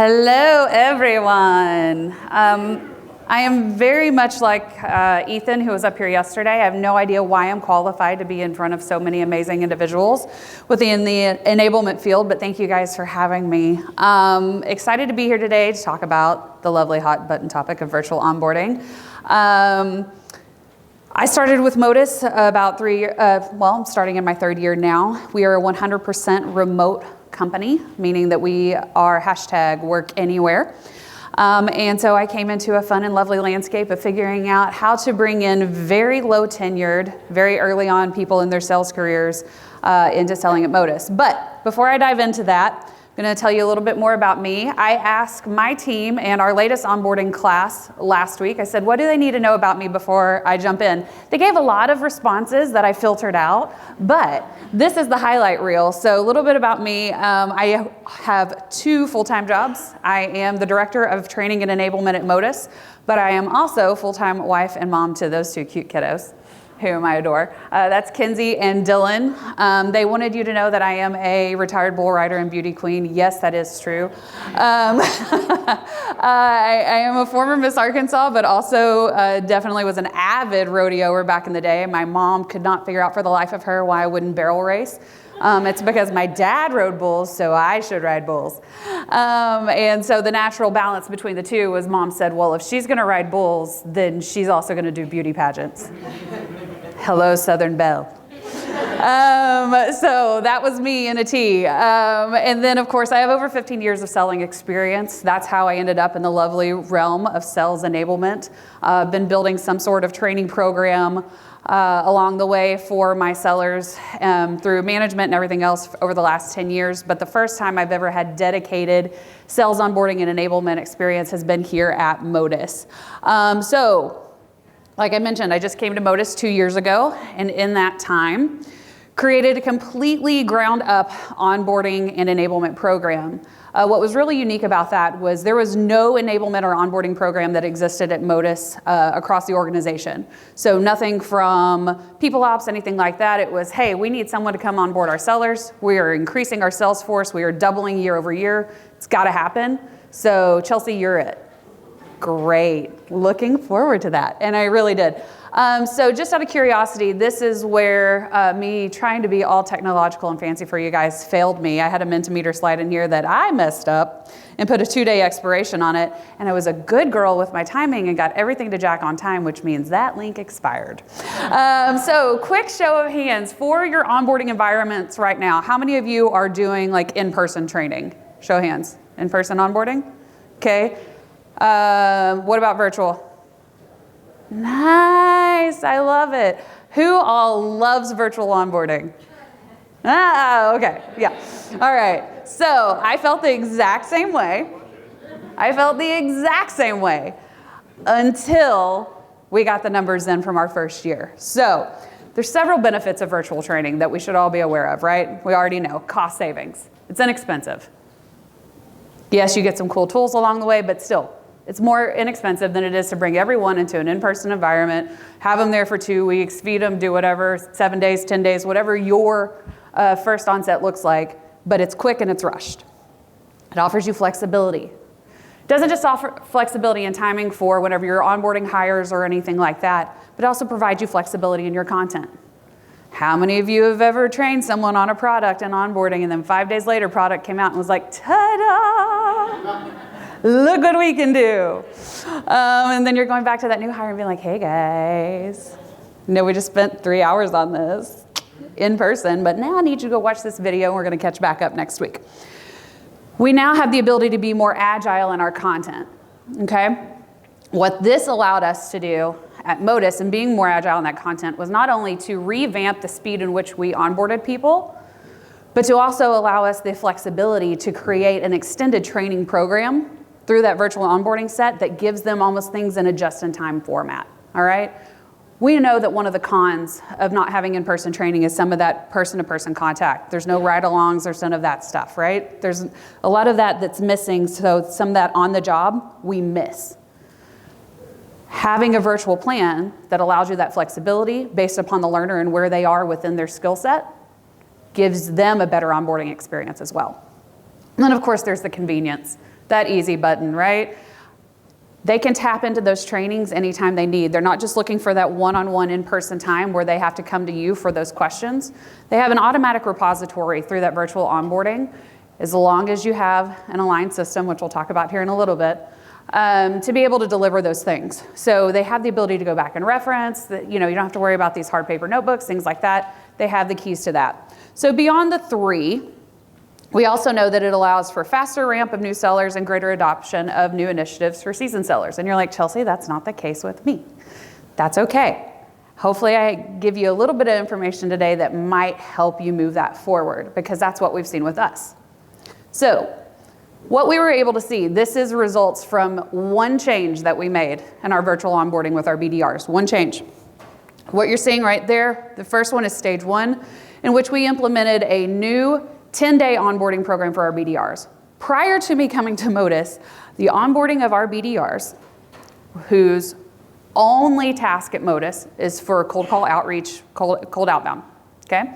Hello, everyone. I am very much like Ethan, who was up here yesterday. I have no idea why I'm qualified to be in front of so many amazing individuals within the enablement field, but thank you guys for having me. Excited to be here today to talk about the lovely hot button topic of virtual onboarding. I started with Modus about I'm starting in my third year now. We are a 100% remote company, meaning that we are #work anywhere. And so I came into a fun and lovely landscape of figuring out how to bring in very low tenured, very early on people in their sales careers into selling at Modus. But before I dive into that, I'm going to tell you a little bit more about me. I asked my team and our latest onboarding class last week, I said, what do they need to know about me before I jump in? They gave a lot of responses that I filtered out, but this is the highlight reel. So a little bit about me. I have 2 full-time jobs. I am the director of training and enablement at Modus, but I am also full-time wife and mom to those 2 cute kiddos, whom I adore. That's Kinsey and Dylan. They wanted you to know that I am a retired bull rider and beauty queen. Yes, that is true. I am a former Miss Arkansas, but also definitely was an avid rodeoer back in the day. My mom could not figure out for the life of her why I wouldn't barrel race. It's because my dad rode bulls, so I should ride bulls. And so the natural balance between the two was mom said, well, if she's gonna ride bulls, then she's also gonna do beauty pageants. Hello, Southern Belle. So that was me in a T. And then, of course, I have over 15 years of selling experience. That's how I ended up in the lovely realm of sales enablement. Been building some sort of training program along the way for my sellers through management and everything else over the last 10 years. But the first time I've ever had dedicated sales onboarding and enablement experience has been here at Modus. Like I mentioned, I just came to Modus 2 years ago, and in that time, created a completely ground up onboarding and enablement program. What was really unique about that was there was no enablement or onboarding program that existed at Modus across the organization. So nothing from people ops, anything like that. It was, hey, we need someone to come on board our sellers. We are increasing our sales force. We are doubling year over year. It's got to happen. So Chelsea, you're it. Great. Looking forward to that. And I really did. So just out of curiosity, this is where me trying to be all technological and fancy for you guys failed me. I had a Mentimeter slide in here that I messed up and put a 2-day expiration on it. And I was a good girl with my timing and got everything to Jack on time, which means that link expired. So quick show of hands for your onboarding environments right now. How many of you are doing like in-person training? Show of hands. In-person onboarding? Okay. What about virtual? Nice, I love it. Who all loves virtual onboarding? Okay, yeah. All right, so I felt the exact same way. Until we got the numbers in from our first year. So there's several benefits of virtual training that we should all be aware of, right? We already know, cost savings. It's inexpensive. Yes, you get some cool tools along the way, but still, it's more inexpensive than it is to bring everyone into an in-person environment, have them there for 2 weeks, feed them, do whatever, 7 days, 10 days, whatever your first onset looks like, but it's quick and it's rushed. It offers you flexibility. It doesn't just offer flexibility and timing for whenever you're onboarding hires or anything like that, but it also provides you flexibility in your content. How many of you have ever trained someone on a product and onboarding and then 5 days later product came out and was like, ta-da! Look what we can do. And then you're going back to that new hire and being like, hey guys, we just spent 3 hours on this in person, but now I need you to go watch this video and we're gonna catch back up next week. We now have the ability to be more agile in our content, okay? What this allowed us to do at Modus and being more agile in that content was not only to revamp the speed in which we onboarded people, but to also allow us the flexibility to create an extended training program through that virtual onboarding set that gives them almost things in a just-in-time format, all right? We know that one of the cons of not having in-person training is some of that person-to-person contact. There's no ride-alongs, there's none of that stuff, right? There's a lot of that that's missing, so some of that on the job, we miss. Having a virtual plan that allows you that flexibility based upon the learner and where they are within their skill set gives them a better onboarding experience as well. And then, of course, there's the convenience. that easy button, right? They can tap into those trainings anytime they need. They're not just looking for that one-on-one in-person time where they have to come to you for those questions. They have an automatic repository through that virtual onboarding, as long as you have an aligned system, which we'll talk about here in a little bit, to be able to deliver those things. So they have the ability to go back and reference, you don't have to worry about these hard paper notebooks, things like that. They have the keys to that. So beyond the 3, we also know that it allows for faster ramp of new sellers and greater adoption of new initiatives for seasoned sellers. And you're like, Chelsea, that's not the case with me. That's okay. Hopefully I give you a little bit of information today that might help you move that forward, because that's what we've seen with us. So what we were able to see, this is results from one change that we made in our virtual onboarding with our BDRs, one change. What you're seeing right there, the first one is stage 1, in which we implemented a new 10-day onboarding program for our BDRs. Prior to me coming to Modus, the onboarding of our BDRs, whose only task at Modus is for cold call outreach, cold outbound, okay?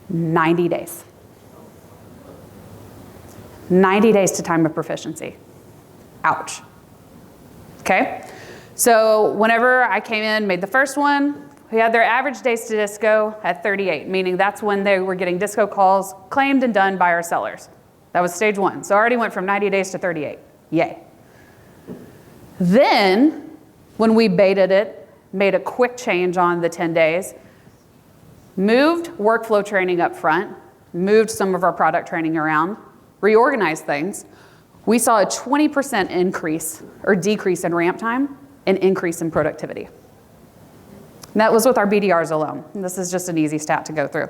90 days. 90 days to time of proficiency. Ouch. Okay? So whenever I came in, made the first one, we had their average days to disco at 38, meaning that's when they were getting disco calls claimed and done by our sellers. That was stage 1. So I already went from 90 days to 38. Yay. Then, when we baited it, made a quick change on the 10 days, moved workflow training up front, moved some of our product training around, reorganized things, we saw a 20% increase or decrease in ramp time and increase in productivity. And that was with our BDRs alone. And this is just an easy stat to go through.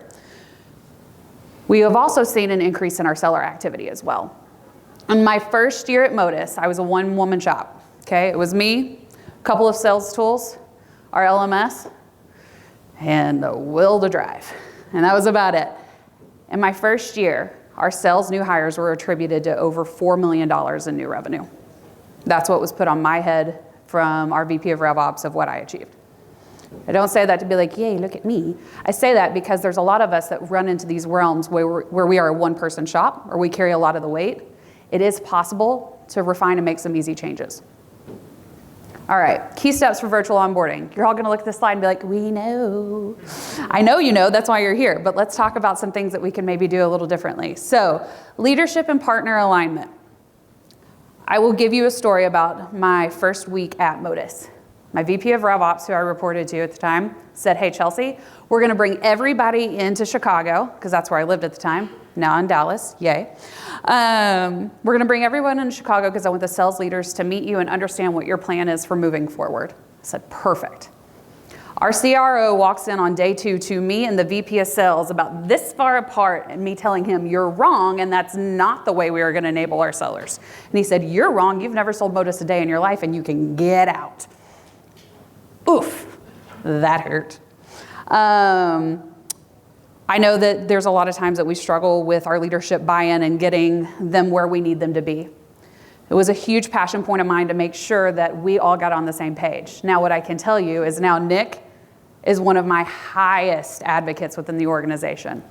We have also seen an increase in our seller activity as well. In my first year at Modus, I was a one-woman shop. Okay, it was me, a couple of sales tools, our LMS, and the will to drive. And that was about it. In my first year, our sales new hires were attributed to over $4 million in new revenue. That's what was put on my head from our VP of Rev Ops of what I achieved. I don't say that to be like, yay, look at me. I say that because there's a lot of us that run into these realms where we are a one-person shop or we carry a lot of the weight. It is possible to refine and make some easy changes. All right, key steps for virtual onboarding. You're all gonna look at this slide and be like, we know. I know you know, that's why you're here, but let's talk about some things that we can maybe do a little differently. So, leadership and partner alignment. I will give you a story about my first week at Modus. My VP of Rev Ops, who I reported to at the time, said, hey, Chelsea, we're gonna bring everybody into Chicago, because that's where I lived at the time, now in Dallas, yay. We're gonna bring everyone into Chicago because I want the sales leaders to meet you and understand what your plan is for moving forward. I said, perfect. Our CRO walks in on day 2 to me and the VP of sales about this far apart and me telling him, you're wrong, and that's not the way we are gonna enable our sellers. And he said, you're wrong, you've never sold Modus a day in your life and you can get out. Oof, that hurt. I know that there's a lot of times that we struggle with our leadership buy-in and getting them where we need them to be. It was a huge passion point of mine to make sure that we all got on the same page. Now what I can tell you is now Nick is one of my highest advocates within the organization.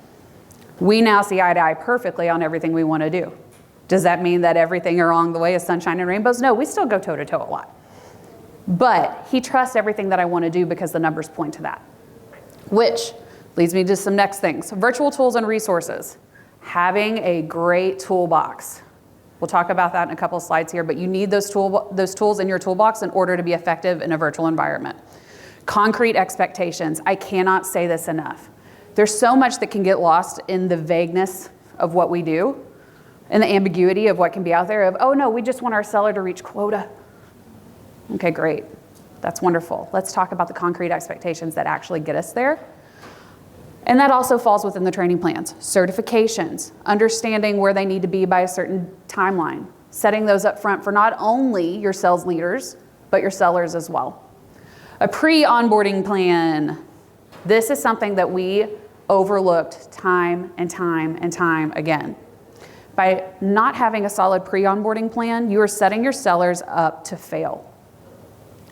We now see eye to eye perfectly on everything we want to do. Does that mean that everything along the way is sunshine and rainbows? No, we still go toe to toe a lot. But he trusts everything that I want to do because the numbers point to that. Which leads me to some next things. Virtual tools and resources. Having a great toolbox. We'll talk about that in a couple of slides here, but you need those tools in your toolbox in order to be effective in a virtual environment. Concrete expectations. I cannot say this enough. There's so much that can get lost in the vagueness of what we do and the ambiguity of what can be out there of, oh no, we just want our seller to reach quota. Okay, great. That's wonderful. Let's talk about the concrete expectations that actually get us there. And that also falls within the training plans. Certifications, understanding where they need to be by a certain timeline, setting those up front for not only your sales leaders, but your sellers as well. A pre-onboarding plan. This is something that we overlooked time and time and time again. By not having a solid pre-onboarding plan, you are setting your sellers up to fail.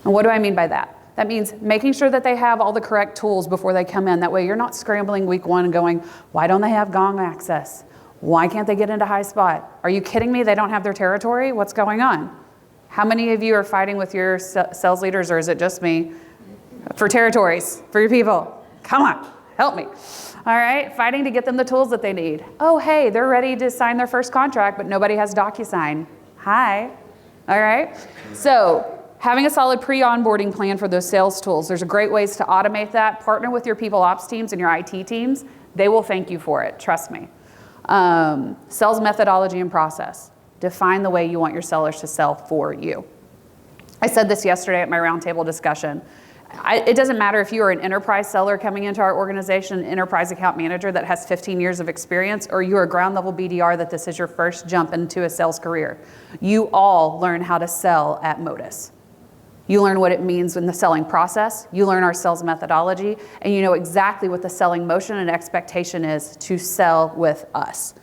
And what do I mean by that? That means making sure that they have all the correct tools before they come in. That way you're not scrambling week 1 and going, why don't they have Gong access? Why can't they get into high spot? Are you kidding me? They don't have their territory? What's going on? How many of you are fighting with your sales leaders, or is it just me? For territories, for your people. Come on, help me. All right, fighting to get them the tools that they need. Oh, hey, they're ready to sign their first contract, but nobody has DocuSign. Hi, all right? So having a solid pre-onboarding plan for those sales tools, there's great ways to automate that. Partner with your people ops teams and your IT teams. They will thank you for it, trust me. Sales methodology and process. Define the way you want your sellers to sell for you. I said this yesterday at my roundtable discussion. It doesn't matter if you are an enterprise seller coming into our organization, an enterprise account manager that has 15 years of experience, or you're a ground level BDR that this is your first jump into a sales career. You all learn how to sell at Modus. You learn what it means in the selling process, you learn our sales methodology, and you know exactly what the selling motion and expectation is to sell with us.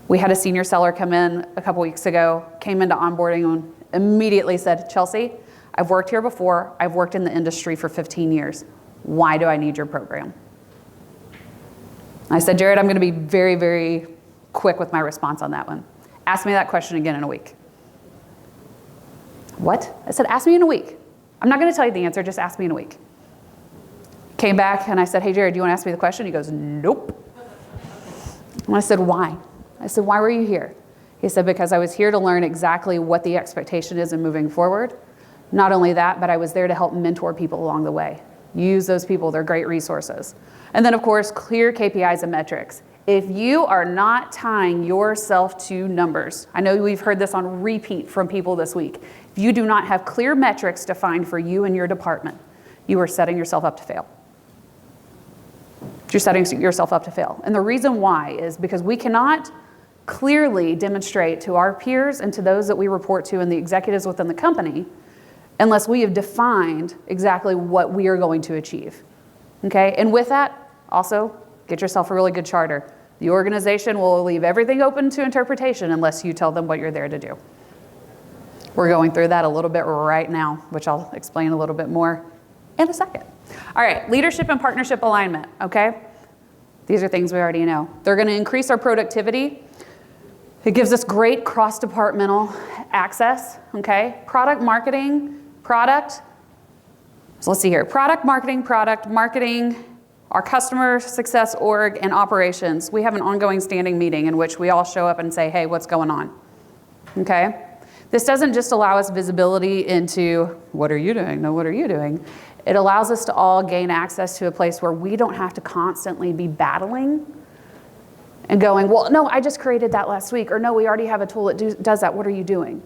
We had a senior seller come in a couple weeks ago, came into onboarding and immediately said, Chelsea, I've worked here before, I've worked in the industry for 15 years. Why do I need your program? I said, Jared, I'm gonna be very, very quick with my response on that one. Ask me that question again in a week. What? I said, ask me in a week. I'm not gonna tell you the answer, just ask me in a week. Came back and I said, hey Jared, do you wanna ask me the question? He goes, nope. And I said, why? I said, why were you here? He said, because I was here to learn exactly what the expectation is in moving forward. Not only that, but I was there to help mentor people along the way. Use those people, they're great resources. And then of course, clear KPIs and metrics. If you are not tying yourself to numbers, I know we've heard this on repeat from people this week. If you do not have clear metrics defined for you and your department, you are setting yourself up to fail. You're setting yourself up to fail. And the reason why is because we cannot clearly demonstrate to our peers and to those that we report to and the executives within the company unless we have defined exactly what we are going to achieve. Okay? And with that, also, get yourself a really good charter. The organization will leave everything open to interpretation unless you tell them what you're there to do. We're going through that a little bit right now, which I'll explain a little bit more in a second. All right, leadership and partnership alignment, okay? These are things we already know. They're gonna increase our productivity. It gives us great cross-departmental access, okay? Product marketing, so let's see here. Product marketing, our customer success org, and operations. We have an ongoing standing meeting in which we all show up and say, hey, what's going on? Okay? This doesn't just allow us visibility into what are you doing? No, what are you doing? It allows us to all gain access to a place where we don't have to constantly be battling and going, well, no, I just created that last week, or no, we already have a tool that does that. What are you doing?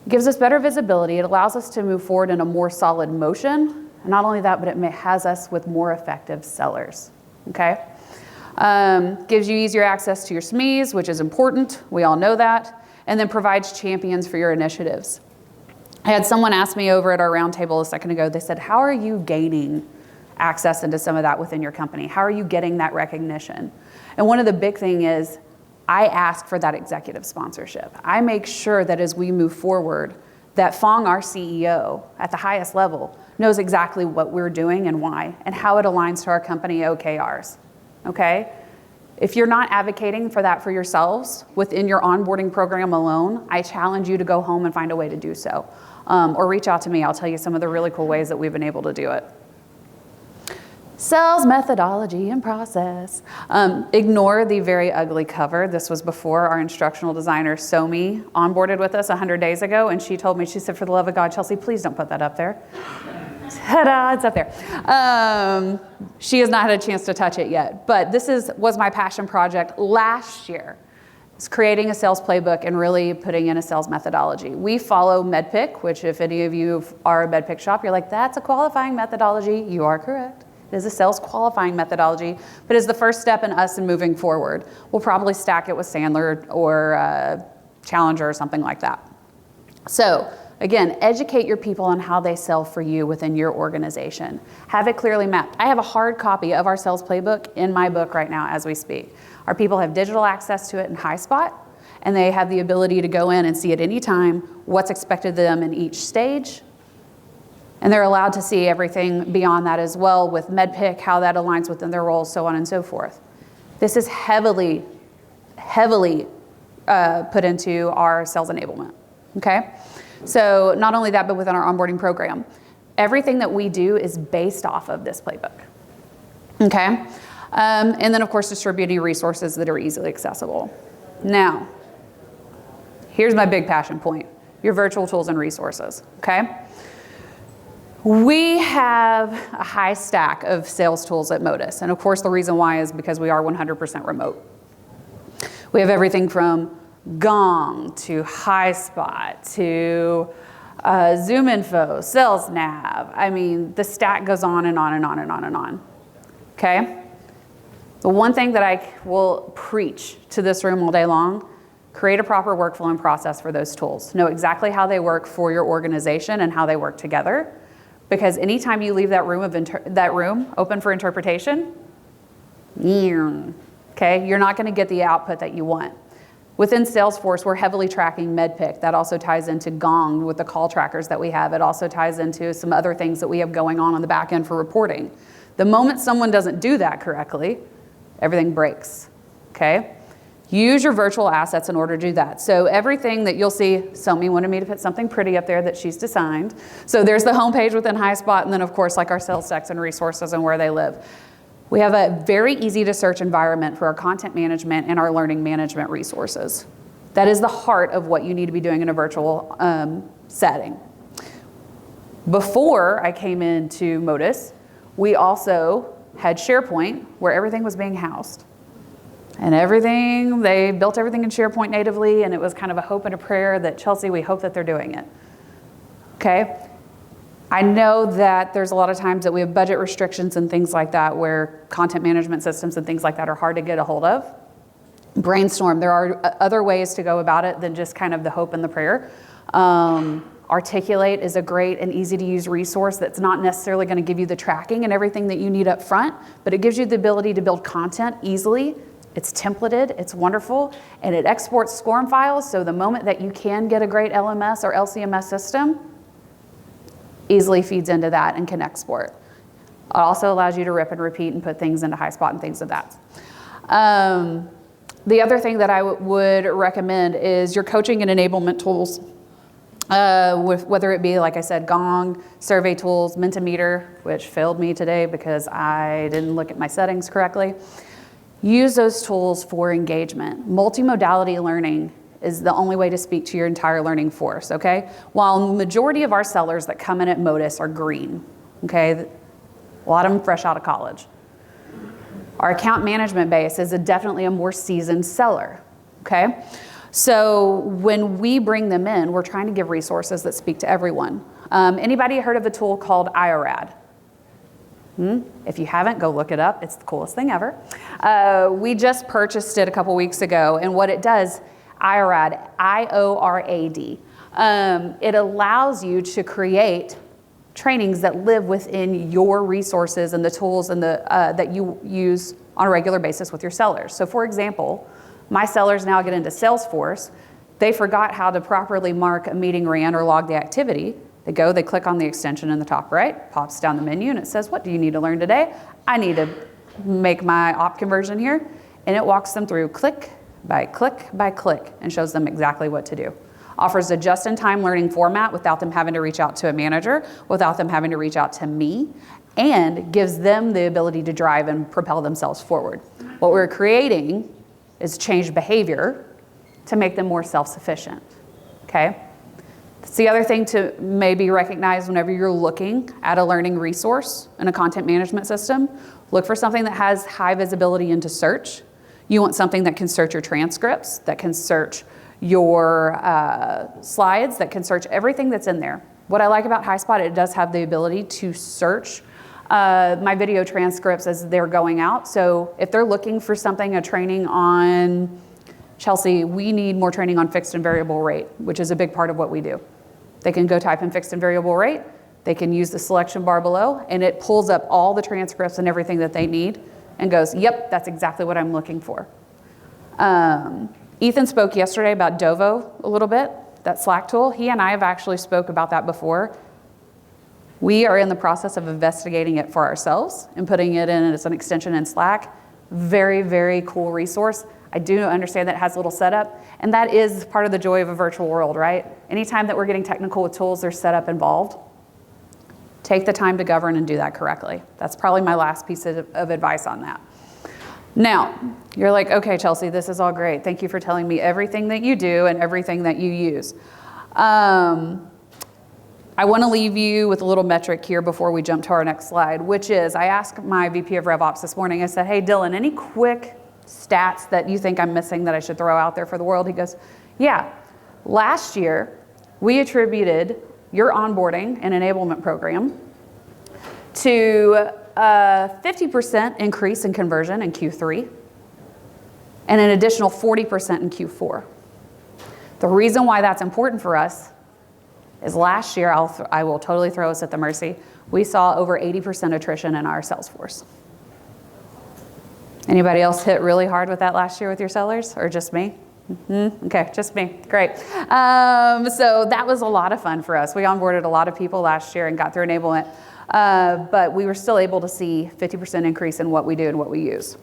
It gives us better visibility. It allows us to move forward in a more solid motion. And not only that, but it has us with more effective sellers, okay? Gives you easier access to your SMEs, which is important. We all know that. And then provides champions for your initiatives. I had someone ask me over at our roundtable a second ago, they said, how are you gaining access into some of that within your company? How are you getting that recognition? And one of the big things is, I ask for that executive sponsorship. I make sure that as we move forward, that Fong, our CEO, at the highest level, knows exactly what we're doing and why, and how it aligns to our company OKRs, okay? If you're not advocating for that for yourselves within your onboarding program alone, I challenge you to go home and find a way to do so. Or reach out to me, I'll tell you some of the really cool ways that we've been able to do it. Sales methodology and process. Ignore the very ugly cover. This was before our instructional designer, Somi, onboarded with us 100 days ago, and she told me, she said, for the love of God, Chelsea, please don't put that up there. Ta-da, it's up there. She has not had a chance to touch it yet, but this was my passion project last year. It's creating a sales playbook and really putting in a sales methodology. We follow MEDPIC, which if any of you are a MEDPIC shop, you're like, that's a qualifying methodology. You are correct. It is a sales qualifying methodology, but is the first step in us in moving forward. We'll probably stack it with Sandler or Challenger or something like that. So again, educate your people on how they sell for you within your organization. Have it clearly mapped. I have a hard copy of our sales playbook in my book right now as we speak. Our people have digital access to it in HighSpot, and they have the ability to go in and see at any time what's expected of them in each stage. And they're allowed to see everything beyond that as well with MEDPIC, how that aligns within their roles, so on and so forth. This is heavily heavily put into our sales enablement, okay? So not only that, but within our onboarding program, everything that we do is based off of this playbook, okay? And then of course, distributing resources that are easily accessible. Now, here's my big passion point, your virtual tools and resources, okay? We have a high stack of sales tools at Modus. And of course, the reason why is because we are 100% remote. We have everything from Gong to HighSpot to Zoom Info, Sales Nav. I mean, the stack goes on and on and on and on and on, okay? The one thing that I will preach to this room all day long, create a proper workflow and process for those tools. Know exactly how they work for your organization and how they work together. Because anytime you leave that room open for interpretation, okay, you're not going to get the output that you want. Within Salesforce, we're heavily tracking MedPick. That also ties into Gong with the call trackers that we have. It also ties into some other things that we have going on the back end for reporting. The moment someone doesn't do that correctly, everything breaks, okay? Use your virtual assets in order to do that. So everything that you'll see, Somi wanted me to put something pretty up there that she's designed. So there's the homepage within HighSpot, and then of course like our sales decks and resources and where they live. We have a very easy to search environment for our content management and our learning management resources. That is the heart of what you need to be doing in a virtual setting. Before I came into Modus, we also had SharePoint where everything was being housed. And they built everything in SharePoint natively, and it was kind of a hope and a prayer that, Chelsea, we hope that they're doing it, okay? I know that there's a lot of times that we have budget restrictions and things like that where content management systems and things like that are hard to get a hold of. Brainstorm, there are other ways to go about it than just kind of the hope and the prayer. Articulate is a great and easy to use resource that's not necessarily going to give you the tracking and everything that you need up front, but it gives you the ability to build content easily. It's templated, it's wonderful, and it exports SCORM files, so the moment that you can get a great LMS or LCMS system, easily feeds into that and can export. It also allows you to rip and repeat and put things into HighSpot and things of that. The other thing that I would recommend is your coaching and enablement tools, whether it be, like I said, Gong, survey tools, Mentimeter, which failed me today because I didn't look at my settings correctly. Use those tools for engagement. Multimodality learning is the only way to speak to your entire learning force, okay? While the majority of our sellers that come in at Modus are green, okay? A lot of them fresh out of college. Our account management base is definitely a more seasoned seller, okay? So when we bring them in, we're trying to give resources that speak to everyone. Anybody heard of a tool called IORAD? If you haven't, go look it up. It's the coolest thing ever. We just purchased it a couple weeks ago, and what it does, IORAD, I-O-R-A-D, it allows you to create trainings that live within your resources and the tools and that you use on a regular basis with your sellers. So for example, my sellers now get into Salesforce. They forgot how to properly mark a meeting ran or log the activity. They click on the extension in the top right, pops down the menu, and it says, what do you need to learn today? I need to make my op conversion here. And it walks them through click by click by click and shows them exactly what to do. Offers a just-in-time learning format without them having to reach out to a manager, without them having to reach out to me, and gives them the ability to drive and propel themselves forward. What we're creating is changed behavior to make them more self-sufficient, okay? That's the other thing to maybe recognize whenever you're looking at a learning resource in a content management system. Look for something that has high visibility into search. You want something that can search your transcripts, that can search your slides, that can search everything that's in there. What I like about HighSpot, it does have the ability to search my video transcripts as they're going out. So if they're looking for something, a training on, Chelsea, we need more training on fixed and variable rate, which is a big part of what we do. They can go type in fixed and variable rate. They can use the selection bar below, and it pulls up all the transcripts and everything that they need and goes, yep, that's exactly what I'm looking for. Ethan spoke yesterday about Dovo a little bit, that Slack tool. He and I have actually spoke about that before. We are in the process of investigating it for ourselves and putting it in as an extension in Slack. Very, very cool resource. I do understand that it has a little setup, and that is part of the joy of a virtual world, right? Anytime that we're getting technical with tools, there's setup involved. Take the time to govern and do that correctly. That's probably my last piece of advice on that. Now, you're like, okay, Chelsea, this is all great. Thank you for telling me everything that you do and everything that you use. I want to leave you with a little metric here before we jump to our next slide, which is I asked my VP of RevOps this morning, I said, hey, Dylan, any quick stats that you think I'm missing that I should throw out there for the world? He goes, yeah, last year we attributed your onboarding and enablement program to a 50% increase in conversion in Q3 and an additional 40% in Q4. The reason why that's important for us is last year, I will totally throw us at the mercy, we saw over 80% attrition in our sales force. Anybody else hit really hard with that last year with your sellers, or just me? Okay, just me, great. So that was a lot of fun for us. We onboarded a lot of people last year and got through enablement, but we were still able to see 50% increase in what we do and what we use.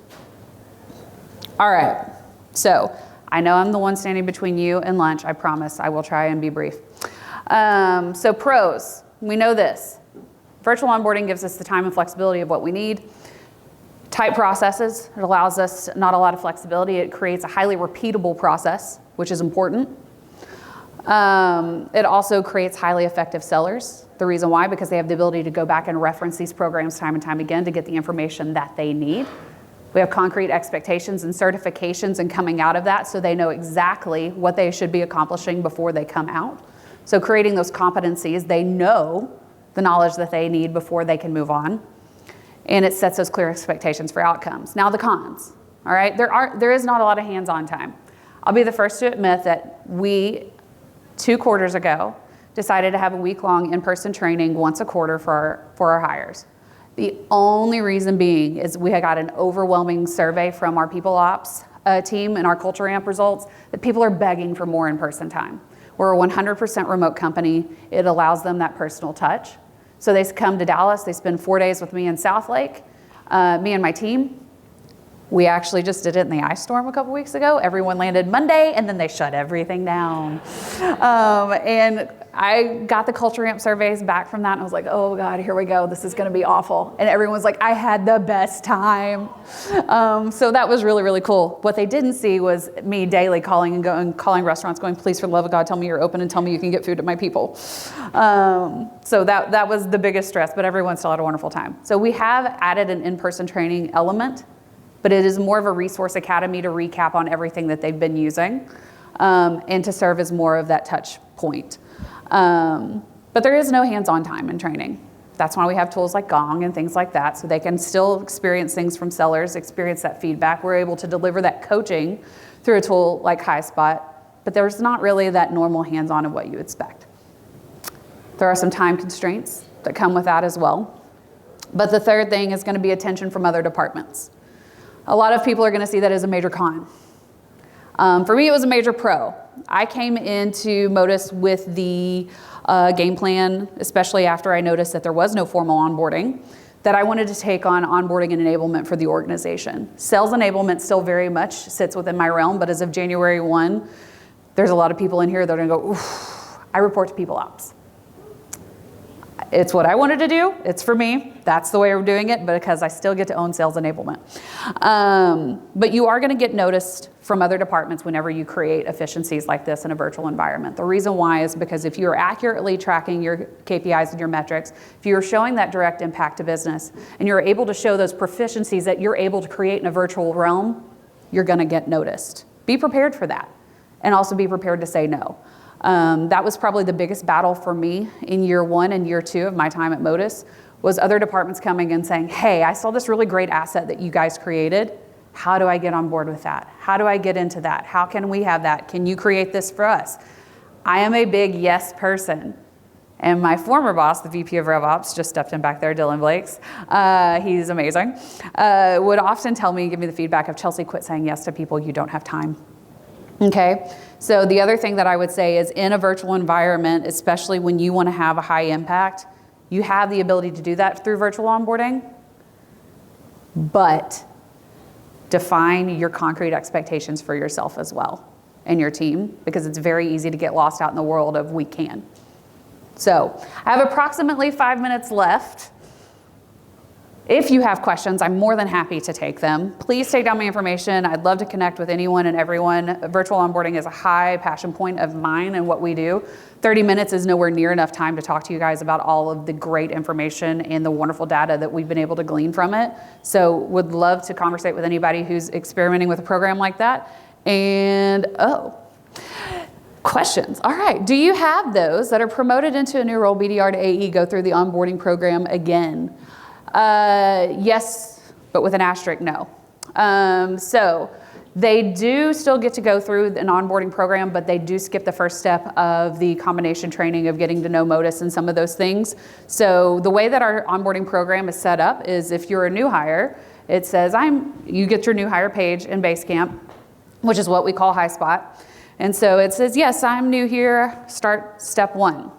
All right, so I know I'm the one standing between you and lunch. I promise I will try and be brief. So pros, we know this. Virtual onboarding gives us the time and flexibility of what we need. Tight processes, it allows us not a lot of flexibility. It creates a highly repeatable process, which is important. It also creates highly effective sellers. The reason why, because they have the ability to go back and reference these programs time and time again to get the information that they need. We have concrete expectations and certifications and coming out of that so they know exactly what they should be accomplishing before they come out. So creating those competencies, they know the knowledge that they need before they can move on. And it sets those clear expectations for outcomes. Now the cons, all right? There is not a lot of hands-on time. I'll be the first to admit that we, 2 quarters ago, decided to have a week-long in-person training once a quarter for our hires. The only reason being is we had got an overwhelming survey from our people ops team and our culture amp results that people are begging for more in-person time. We're a 100% remote company. It allows them that personal touch. So they come to Dallas, they spend 4 days with me in South Lake, me and my team. We actually just did it in the ice storm a couple weeks ago. Everyone landed Monday, and then they shut everything down. And I got the culture amp surveys back from that, and I was like, oh God, here we go. This is gonna be awful. And everyone's like, I had the best time. So that was really, really cool. What they didn't see was me daily calling restaurants going, please, for the love of God, tell me you're open and tell me you can get food to my people. So that was the biggest stress, but everyone still had a wonderful time. So we have added an in-person training element, but it is more of a resource academy to recap on everything that they've been using and to serve as more of that touch point. But there is no hands-on time in training. That's why we have tools like Gong and things like that, so they can still experience things from sellers, experience that feedback. We're able to deliver that coaching through a tool like HighSpot, but there's not really that normal hands-on of what you expect. There are some time constraints that come with that as well. But the third thing is going to be attention from other departments. A lot of people are going to see that as a major con. For me, it was a major pro. I came into Modus with the game plan, especially after I noticed that there was no formal onboarding, that I wanted to take on onboarding and enablement for the organization. Sales enablement still very much sits within my realm, but as of January 1, there's a lot of people in here that are going to go, oof, I report to people ops. It's what I wanted to do. It's for me. That's the way we're doing it, but because I still get to own sales enablement. But you are going to get noticed from other departments whenever you create efficiencies like this in a virtual environment. The reason why is because if you're accurately tracking your KPIs and your metrics, if you're showing that direct impact to business, and you're able to show those proficiencies that you're able to create in a virtual realm, you're going to get noticed. Be prepared for that, and also be prepared to say no. That was probably the biggest battle for me in year 1 and year 2 of my time at Modus, was other departments coming and saying, hey, I saw this really great asset that you guys created. How do I get on board with that? How do I get into that? How can we have that? Can you create this for us? I am a big yes person. And my former boss, the VP of RevOps, just stepped in back there, Dylan Blakes, he's amazing, would often tell me, give me the feedback of, Chelsea, quit saying yes to people, you don't have time. Okay, so the other thing that I would say is in a virtual environment, especially when you want to have a high impact, you have the ability to do that through virtual onboarding, but define your concrete expectations for yourself as well and your team, because it's very easy to get lost out in the world of we can. So I have approximately 5 minutes left. If you have questions, I'm more than happy to take them. Please take down my information. I'd love to connect with anyone and everyone. Virtual onboarding is a high passion point of mine and what we do. 30 minutes is nowhere near enough time to talk to you guys about all of the great information and the wonderful data that we've been able to glean from it. So would love to conversate with anybody who's experimenting with a program like that. And, questions. All right, do you have those that are promoted into a new role, BDR to AE, go through the onboarding program again? Yes, but with an asterisk, no. So they do still get to go through an onboarding program, but they do skip the first step of the combination training of getting to know Modus and some of those things. So the way that our onboarding program is set up is if you're a new hire, it says you get your new hire page in Basecamp, which is what we call High Spot. And so it says, yes, I'm new here, start step 1.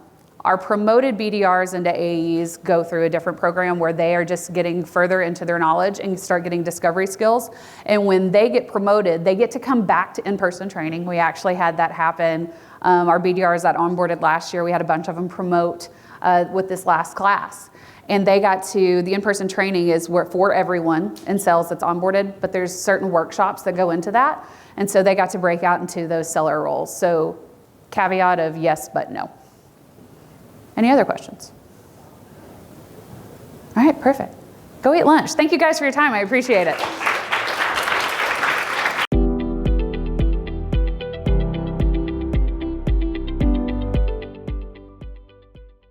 Our promoted BDRs into AEs go through a different program where they are just getting further into their knowledge and start getting discovery skills. And when they get promoted, they get to come back to in-person training. We actually had that happen. Our BDRs that onboarded last year, we had a bunch of them promote with this last class. And they got to, the in-person training is for everyone in sales that's onboarded, but there's certain workshops that go into that. And so they got to break out into those seller roles. So caveat of yes, but no. Any other questions? All right, perfect. Go eat lunch. Thank you guys for your time. I appreciate it.